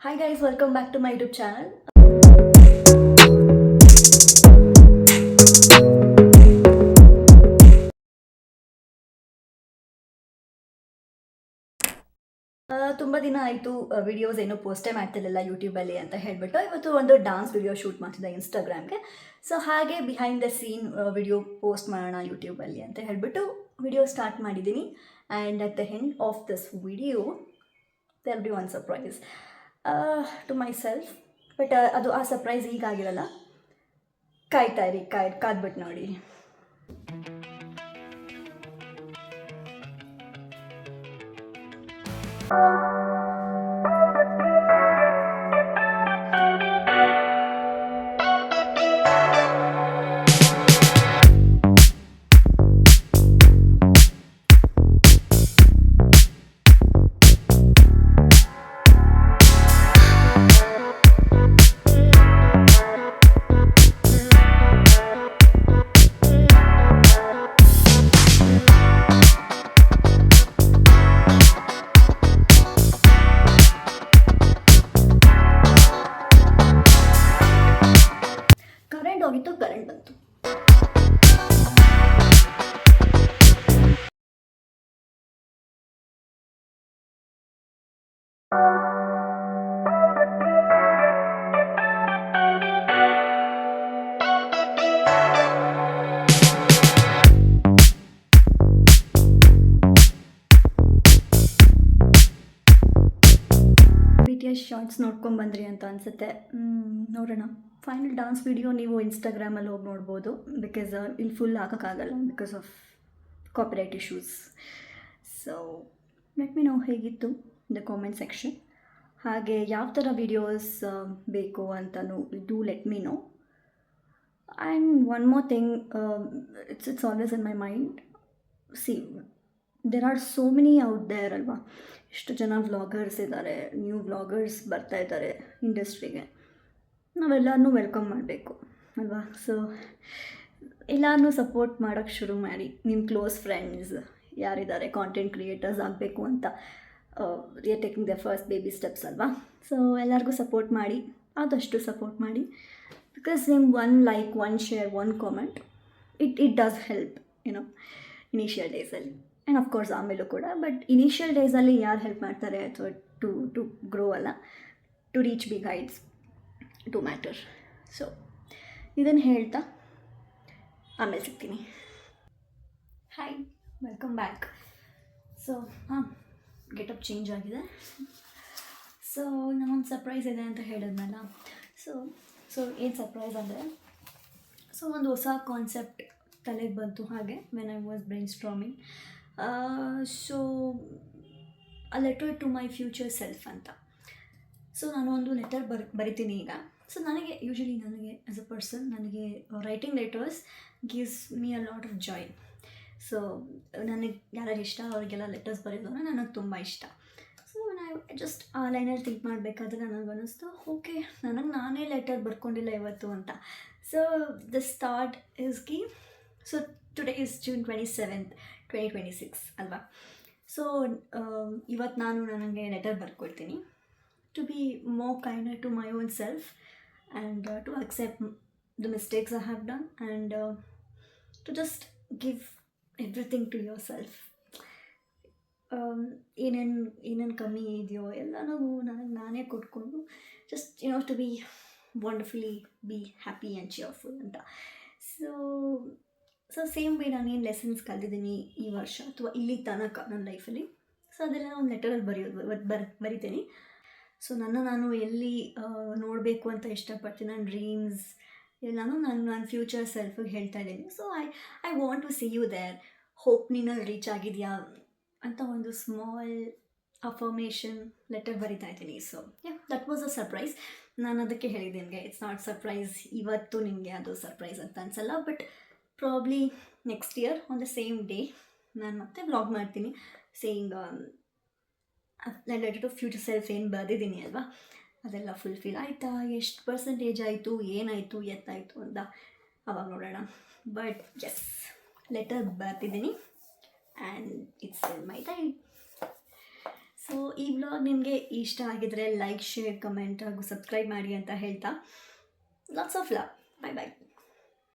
Hi guys, welcome back to my YouTube channel. ತುಂಬ ದಿನ ಆಯಿತು ವಿಡಿಯೋಸ್ ಏನೂ ಪೋಸ್ಟೇ ಮಾಡ್ತಿರಲಿಲ್ಲ ಯೂಟ್ಯೂಬಲ್ಲಿ ಅಂತ ಹೇಳಿಬಿಟ್ಟು ಇವತ್ತು ಒಂದು ಡಾನ್ಸ್ ವಿಡಿಯೋ ಶೂಟ್ ಮಾಡ್ತಿದ್ದೆ ಇನ್ಸ್ಟಾಗ್ರಾಮ್ಗೆ. ಸೊ ಹಾಗೆ behind the scene video post ಮಾಡೋಣ ಯೂಟ್ಯೂಬಲ್ಲಿ ಅಂತ ಹೇಳಿಬಿಟ್ಟು ವಿಡಿಯೋ ಸ್ಟಾರ್ಟ್ ಮಾಡಿದ್ದೀನಿ. And at the end of this video there be one surprise to myself. But ಅದು ಆ ಸರ್ಪ್ರೈಸ್ ಈಗಾಗಿರಲ್ಲ, ಕಾಯ್ತಾ ಇರಿ, ಕಾದ್ಬಿಟ್ಟು ನೋಡಿ. ಕರೆಂಟ್ ಹೋಗಿತ್ತು, ಕರೆಂಟ್ ಬಂತು. BTS ಶಾರ್ಟ್ಸ್ ನೋಡ್ಕೊಂಡು ಬಂದ್ರಿ ಅಂತ ಅನಿಸುತ್ತೆ. ನೋಡೋಣ. ಫೈನಲ್ ಡಾನ್ಸ್ ವಿಡಿಯೋ ನೀವು ಇನ್ಸ್ಟಾಗ್ರಾಮಲ್ಲಿ ಹೋಗಿ ನೋಡ್ಬೋದು, ಬಿಕಾಸ್ ಇಲ್ಲಿ ಫುಲ್ ಹಾಕೋಕ್ಕಾಗಲ್ಲ because of copyright issues. So let me know ಹೇಗಿತ್ತು ದ ಕಾಮೆಂಟ್ ಸೆಕ್ಷನ್. ಹಾಗೆ ಯಾವ ಥರ ವೀಡಿಯೋಸ್ ಬೇಕು ಅಂತಲೂ do let me know. And one more thing, it's always in my mind. See, there are so many out there ಅಲ್ವಾ. ಎಷ್ಟು ಜನ vloggers ಇದ್ದಾರೆ, ನ್ಯೂ ವ್ಲಾಗರ್ಸ್ ಬರ್ತಾ ಇದ್ದಾರೆ ಇಂಡಸ್ಟ್ರಿಗೆ. ನಾವೆಲ್ಲರನ್ನೂ ವೆಲ್ಕಮ್ ಮಾಡಬೇಕು ಅಲ್ವಾ. ಸೊ ಎಲ್ಲರನ್ನೂ ಸಪೋರ್ಟ್ ಮಾಡೋಕ್ಕೆ ಶುರು ಮಾಡಿ. ನಿಮ್ಮ ಕ್ಲೋಸ್ ಫ್ರೆಂಡ್ಸ್ ಯಾರಿದ್ದಾರೆ ಕಾಂಟೆಂಟ್ ಕ್ರಿಯೇಟರ್ಸ್ ಆಗಬೇಕು ಅಂತ, we're taking the first baby steps ಅಲ್ವಾ. ಸೊ ಎಲ್ಲರಿಗೂ ಸಪೋರ್ಟ್ ಮಾಡಿ, ಆದಷ್ಟು ಸಪೋರ್ಟ್ ಮಾಡಿ. ಬಿಕಾಸ್ ನಿಮ್ಮ one like, one share, one comment, it does help initial ಡೇಸಲ್ಲಿ. ಆ್ಯಂಡ್ ಅಫ್ಕೋರ್ಸ್ ಆಮೇಲೂ ಕೂಡ. ಬಟ್ ಇನಿಷಿಯಲ್ ಡೇಸಲ್ಲಿ ಯಾರು ಹೆಲ್ಪ್ ಮಾಡ್ತಾರೆ ಅಥವಾ ಟು ಗ್ರೋ ಅಲ್ಲ, to reach big heights, to matter. So ಇದನ್ನು ಹೇಳ್ತಾ ಆಮೇಲೆ ಸಿಗ್ತೀನಿ. Hi, welcome back. So getup change ಆಗಿದೆ. ಸೊ ನಾನೊಂದು ಸರ್ಪ್ರೈಸ್ ಇದೆ ಅಂತ ಹೇಳಿದ್ನಲ್ಲ. ಸೊ ಏನು ಸರ್ಪ್ರೈಸ್ ಅಂದರೆ, ಸೊ ಒಂದು ಹೊಸ ಕಾನ್ಸೆಪ್ಟ್ ತಲೆಗೆ ಬಂತು ಹಾಗೆ when I was brainstorming. So a letter to my future self ಅಂತ. ಸೊ ನಾನು ಒಂದು ಲೆಟರ್ ಬರಿತೀನಿ ಈಗ. ಸೊ ನನಗೆ ಆ್ಯಸ್ ಅ ಪರ್ಸನ್ ನನಗೆ writing letters gives me a lot of joy. So ನನಗೆ ಯಾರ್ಯಾರು ಇಷ್ಟ ಅವರಿಗೆಲ್ಲ ಲೆಟರ್ಸ್ ಬರೆಯೋದು ನನಗೆ ತುಂಬ ಇಷ್ಟ. ಸೊ ನಾನು ಜಸ್ಟ್ ಆ ಲೈನಲ್ಲಿ ಥಿಂಕ್ ಮಾಡಬೇಕಾದ್ರೆ ನನಗೆ ಅನ್ನಿಸ್ತು, ಓಕೆ, ನಾನೇ ಲೆಟರ್ ಬರ್ಕೊಂಡಿಲ್ಲ ಇವತ್ತು ಅಂತ. ಸೊ ದ ಸ್ಟಾರ್ಟ್ ಇಸ್ ಕಿ. So today is June 27th, 2026 ಅಲ್ವಾ. ಸೊ ಇವತ್ತು ನನಗೆ ಲೆಟರ್ ಬರ್ಕೊಳ್ತೀನಿ to be more kinder to my own self and to accept the mistakes I have done and to just give everything to yourself. ಏನೇನು ಕಮ್ಮಿ ಇದೆಯೋ ಎಲ್ಲನೂ ನಾನೇ ಕೊಟ್ಕೊಂಡು just to be wonderfully be happy and cheerful ಅಂತ. So same way ನಾನೇನು lessons ಕಲಿತಿದ್ದೀನಿ ಈ ವರ್ಷ ಅಥವಾ ಇಲ್ಲಿ ತನಕ ನನ್ನ ಲೈಫಲ್ಲಿ, ಸೊ ಅದೆಲ್ಲ ಒಂದು ಲೆಟರಲ್ಲಿ ಬರಿತೀನಿ. ಸೊ ನಾನು ಎಲ್ಲಿ ನೋಡಬೇಕು ಅಂತ ಇಷ್ಟಪಡ್ತೀನಿ, ನನ್ನ ಡ್ರೀಮ್ಸ್ ಎಲ್ಲನೂ ನನ್ನ ಫ್ಯೂಚರ್ ಸೆಲ್ಫಿಗೆ ಹೇಳ್ತಾ ಇದ್ದೀನಿ. So I want to see you there. Hope ನೀನಲ್ಲಿ ರೀಚ್ ಆಗಿದೆಯಾ ಅಂತ ಒಂದು ಸ್ಮಾಲ್ ಅಫರ್ಮೇಷನ್ ಲೆಟರ್ ಬರಿತಾ ಇದ್ದೀನಿ. So that was a surprise. ನಾನು ಅದಕ್ಕೆ ಹೇಳಿದ್ದೀನಿ ನಿಮಗೆ, ಇಟ್ಸ್ ನಾಟ್ ಸರ್ಪ್ರೈಸ್ ಇವತ್ತು ನಿಮಗೆ ಅದು ಸರ್ಪ್ರೈಸ್ ಅಂತ ಅನಿಸಲ್ಲ. But probably next year on the same day ನಾನು ಮತ್ತೆ ವ್ಲಾಗ್ ಮಾಡ್ತೀನಿ, saying letter to future self ಏನು ಬರೆದಿದ್ದೀನಿ ಅಲ್ವಾ, ಅದೆಲ್ಲ ಫುಲ್ಫಿಲ್ ಆಯಿತಾ, ಎಷ್ಟು ಪರ್ಸೆಂಟೇಜ್ ಆಯಿತು, ಏನಾಯಿತು, ಎತ್ತಾಯಿತು ಅಂತ ಅವಾಗ ನೋಡೋಣ. ಬಟ್ ಎಸ್, ಲೆಟರ್ ಬರ್ತಿದ್ದೀನಿ and it's in my diary. So ಈ ವ್ಲಾಗ್ ನಿಮಗೆ ಇಷ್ಟ ಆಗಿದ್ರೆ ಲೈಕ್ ಶೇರ್ ಕಮೆಂಟ್ ಹಾಗೂ ಸಬ್ಸ್ಕ್ರೈಬ್ ಮಾಡಿ ಅಂತ ಹೇಳ್ತಾ lots of love. Bye by.